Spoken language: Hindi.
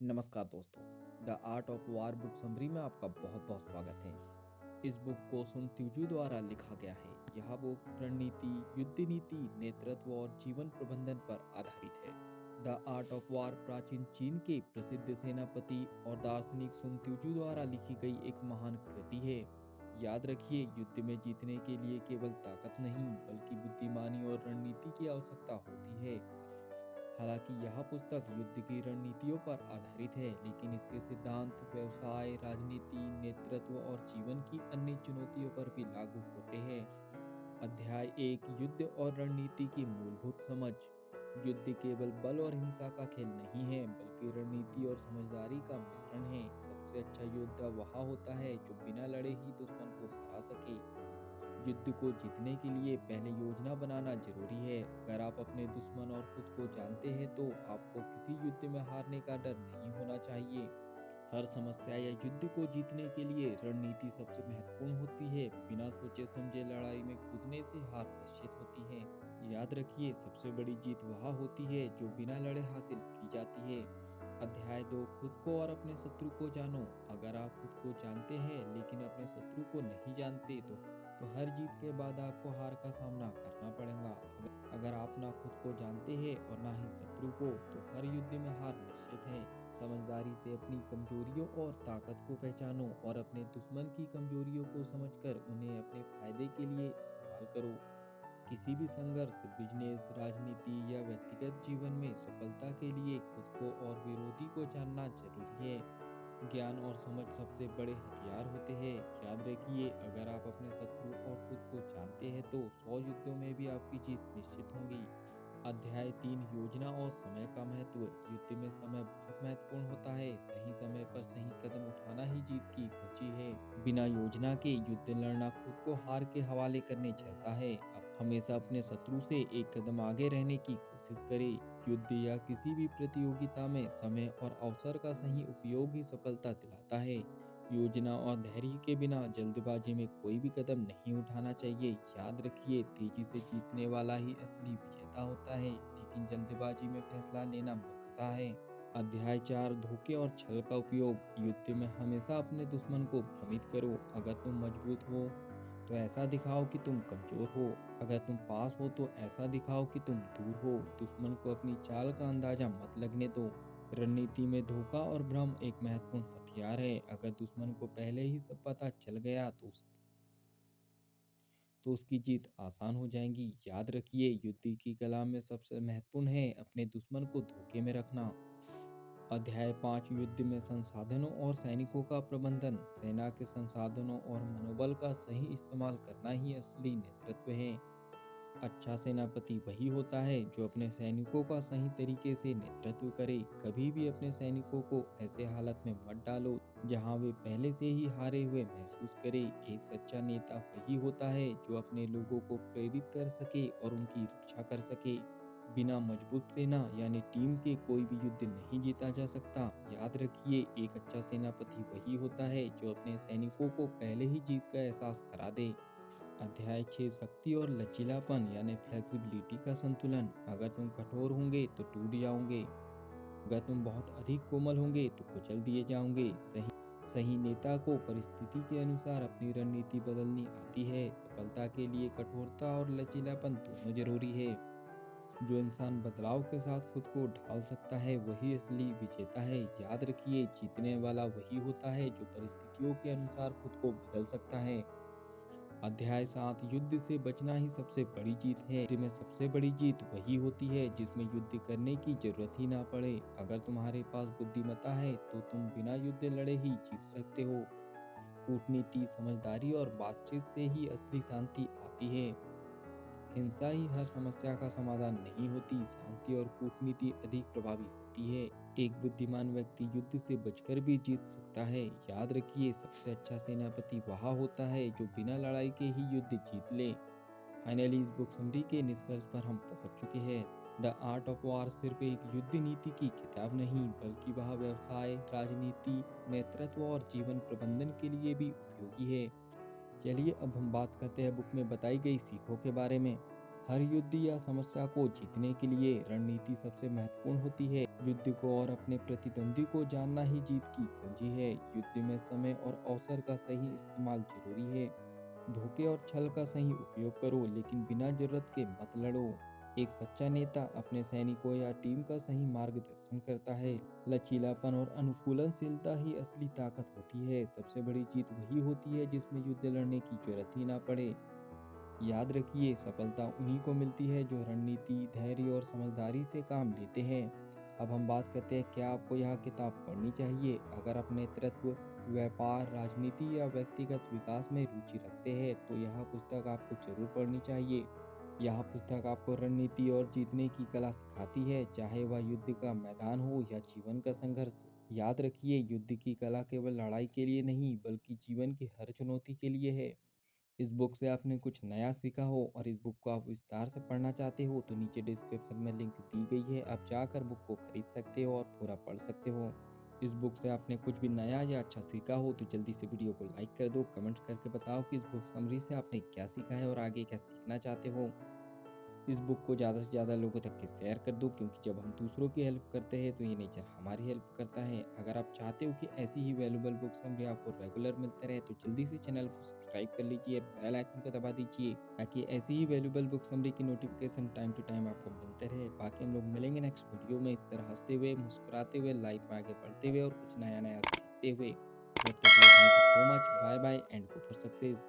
नमस्कार दोस्तों। The art of war book summary में आपका बहुत बहुत स्वागत है। इस बुक को सुन त्यूजू द्वारा लिखा गया है। यह बुक रणनीति, युद्ध नीति, नेतृत्व और जीवन प्रबंधन पर आधारित है। द आर्ट ऑफ वार प्राचीन चीन के प्रसिद्ध सेनापति और दार्शनिक सुन त्यूजू द्वारा लिखी गई एक महान कृति है। याद रखिए, युद्ध में जीतने के लिए केवल ताकत नहीं बल्कि बुद्धिमानी और रणनीति की आवश्यकता होती है। हालांकि यह पुस्तक युद्ध की रणनीतियों पर आधारित है, लेकिन इसके सिद्धांत व्यवसाय, राजनीति, नेतृत्व और जीवन की अन्य चुनौतियों पर भी लागू होते हैं। अध्याय 1, युद्ध और रणनीति की मूलभूत समझ। युद्ध केवल बल और हिंसा का खेल नहीं है, बल्कि रणनीति और समझदारी का मिश्रण है। सबसे अच्छा योद्धा वह होता है जो बिना लड़े ही दुश्मन को हरा सके। युद्ध को जीतने के लिए पहले योजना बनाना जरूरी है। अगर आप अपने दुश्मन और खुद को जानते हैं तो आपको किसी युद्ध में हारने का डर नहीं होना चाहिए। हर समस्या या युद्ध को जीतने के लिए रणनीति सबसे महत्वपूर्ण होती है। बिना सोचे समझे लड़ाई में कूदने से हार निश्चित होती है। याद रखिए, सबसे बड़ी जीत वह होती है जो बिना लड़े हासिल की जाती है। अध्याय 2, खुद को और अपने शत्रु को जानो। अगर आप खुद को जानते हैं लेकिन अपने शत्रु को नहीं जानते तो हर जीत के बाद आपको हार का सामना करना पड़ेगा। अगर आप ना खुद को जानते हैं और ना ही शत्रु को, तो हर युद्ध में हार निश्चित है। समझदारी से अपनी कमजोरियों और ताकत को पहचानो और अपने दुश्मन की कमजोरियों को समझकर उन्हें अपने फायदे के लिए इस्तेमाल करो। किसी भी संघर्ष, बिजनेस, राजनीति या व्यक्तिगत जीवन में सफलता के लिए खुद को और विरोधी को जानना जरूरी है। ज्ञान और समझ सबसे बड़े हथियार होते हैं। याद रखिए, अगर आप अपने शत्रु और खुद को जानते हैं तो 100 युद्धों में भी आपकी जीत निश्चित होगी। अध्याय 3, योजना और समय का महत्व। युद्ध में समय बहुत महत्वपूर्ण होता है। सही समय पर सही कदम उठाना ही जीत की कुंजी है। बिना योजना के युद्ध लड़ना खुद को हार के हवाले करने जैसा है। अब हमेशा अपने शत्रु से एक कदम आगे रहने की कोशिश करें। युद्ध या किसी भी प्रतियोगिता में समय और अवसर का सही उपयोग ही सफलता दिलाता है। योजना और धैर्य के बिना जल्दबाजी में कोई भी कदम नहीं उठाना चाहिए। याद रखिए, तेजी से जीतने वाला ही असली विजेता होता है, लेकिन जल्दबाजी में फैसला लेना मूर्खता है। अध्याय 4, धोखे और छल का उपयोग। युद्ध में हमेशा अपने दुश्मन को भ्रमित करो। अगर तुम मजबूत हो तो ऐसा दिखाओ कि तुम कमजोर हो। अगर तुम पास हो तो ऐसा दिखाओ कि तुम दूर हो। दुश्मन को अपनी चाल का अंदाजा मत लगने दो। रणनीति में धोखा और भ्रम एक महत्वपूर्ण हथियार है। अगर दुश्मन को पहले ही सब पता चल गया तो उसकी जीत आसान हो जाएगी। याद रखिए, युद्ध की कला में सबसे महत्वपूर्ण है अपने दुश्मन को धोखे में रखना। अध्याय 5, युद्ध में संसाधनों और सैनिकों का प्रबंधन। सेना के संसाधनों और मनोबल का सही इस्तेमाल करना ही असली नेतृत्व है। अच्छा सेनापति वही होता है जो अपने सैनिकों का सही तरीके से नेतृत्व करे। कभी भी अपने सैनिकों को ऐसे हालत में मत डालो जहां वे पहले से ही हारे हुए महसूस करे। एक सच्चा नेता वही होता है जो अपने लोगों को प्रेरित कर सके और उनकी रक्षा कर सके। बिना मजबूत सेना यानी टीम के कोई भी युद्ध नहीं जीता जा सकता। याद रखिए, एक अच्छा सेनापति वही होता है जो अपने सैनिकों को पहले ही जीत का एहसास करा दे। अध्याय 6, शक्ति और लचीलापन यानी फ्लेक्सिबिलिटी का संतुलन। अगर तुम कठोर होंगे तो टूट जाओगे। अगर तुम बहुत अधिक कोमल होंगे तो कुचल दिए जाओगे। सही नेता को परिस्थिति के अनुसार अपनी रणनीति बदलनी आती है। सफलता के लिए कठोरता और लचीलापन दोनों जरूरी है। जो इंसान बदलाव के साथ खुद को ढाल सकता है वही असली विजेता है। याद रखिए, जीतने वाला वही होता है जो परिस्थितियों के अनुसार खुद को बदल सकता है। अध्याय 7, युद्ध से बचना ही सबसे बड़ी जीत है। युद्ध में सबसे बड़ी जीत वही होती है जिसमें युद्ध करने की जरूरत ही ना पड़े। अगर तुम्हारे पास बुद्धिमत्ता है तो तुम बिना युद्ध लड़े ही जीत सकते हो। कूटनीति, समझदारी और बातचीत से ही असली शांति आती है। हिंसा ही हर समस्या का समाधान नहीं होती। शांति और कूटनीति अधिक प्रभावी होती है। एक बुद्धिमान व्यक्ति युद्ध से बचकर भी जीत सकता है। याद रखिए, सबसे अच्छा सेनापति वह होता है जो बिना लड़ाई के ही युद्ध जीत ले। फाइनली, इस बुक समरी के निष्कर्ष पर हम पहुंच चुके हैं। द आर्ट ऑफ वार सिर्फ एक युद्ध नीति की किताब नहीं, बल्कि वह व्यवसाय, राजनीति, नेतृत्व और जीवन प्रबंधन के लिए भी उपयोगी है। चलिए अब हम बात करते हैं बुक में बताई गई सीखों के बारे में। हर युद्ध या समस्या को जीतने के लिए रणनीति सबसे महत्वपूर्ण होती है। युद्ध को और अपने प्रतिद्वंदी को जानना ही जीत की कुंजी है। युद्ध में समय और अवसर का सही इस्तेमाल जरूरी है। धोखे और छल का सही उपयोग करो, लेकिन बिना जरूरत के मत लड़ो। एक सच्चा नेता अपने सैनिकों या टीम का सही मार्गदर्शन करता है। लचीलापन और अनुकूलनशीलता ही असली ताकत होती है। सबसे बड़ी जीत वही होती है जिसमें युद्ध लड़ने की जरूरत ही ना पड़े। याद रखिए, सफलता उन्हीं को मिलती है जो रणनीति, धैर्य और समझदारी से काम लेते हैं। अब हम बात करते हैं, क्या आपको यह किताब पढ़नी चाहिए? अगर आप नेतृत्व, व्यापार, राजनीति या व्यक्तिगत विकास में रुचि रखते हैं तो यह पुस्तक आपको जरूर पढ़नी चाहिए। यह पुस्तक आपको रणनीति और जीतने की कला सिखाती है, चाहे वह युद्ध का मैदान हो या जीवन का संघर्ष। याद रखिए, युद्ध की कला केवल लड़ाई के लिए नहीं, बल्कि जीवन की हर चुनौती के लिए है। इस बुक से आपने कुछ नया सीखा हो और इस बुक को आप विस्तार से पढ़ना चाहते हो तो नीचे डिस्क्रिप्शन में लिंक दी गई है, आप जाकर बुक को खरीद सकते हो और पूरा पढ़ सकते हो। इस बुक से आपने कुछ भी नया या अच्छा सीखा हो तो जल्दी से वीडियो को लाइक कर दो, कमेंट करके बताओ कि इस बुक समरी से आपने क्या सीखा है और आगे क्या सीखना चाहते हो। इस बुक को ज़्यादा से ज़्यादा लोगों तक के शेयर कर दो, क्योंकि जब हम दूसरों की हेल्प करते हैं तो ये नेचर हमारी हेल्प करता है। अगर आप चाहते हो कि ऐसी ही वैल्यूबल बुक समरी आपको रेगुलर मिलते रहे तो जल्दी से चैनल को सब्सक्राइब कर लीजिए, बेल आइकन को दबा दीजिए, ताकि ऐसी ही वैल्यूबल बुक समरी की नोटिफिकेशन टाइम टू टाइम आपको मिलते रहे। बाकी हम लोग मिलेंगे नेक्स्ट वीडियो में, इस तरह हंसते हुए, मुस्कुराते हुए, लाइफ में आगे बढ़ते हुए और कुछ नया नया सीखते हुए। तब तक के लिए thank you so much, bye bye and go for success.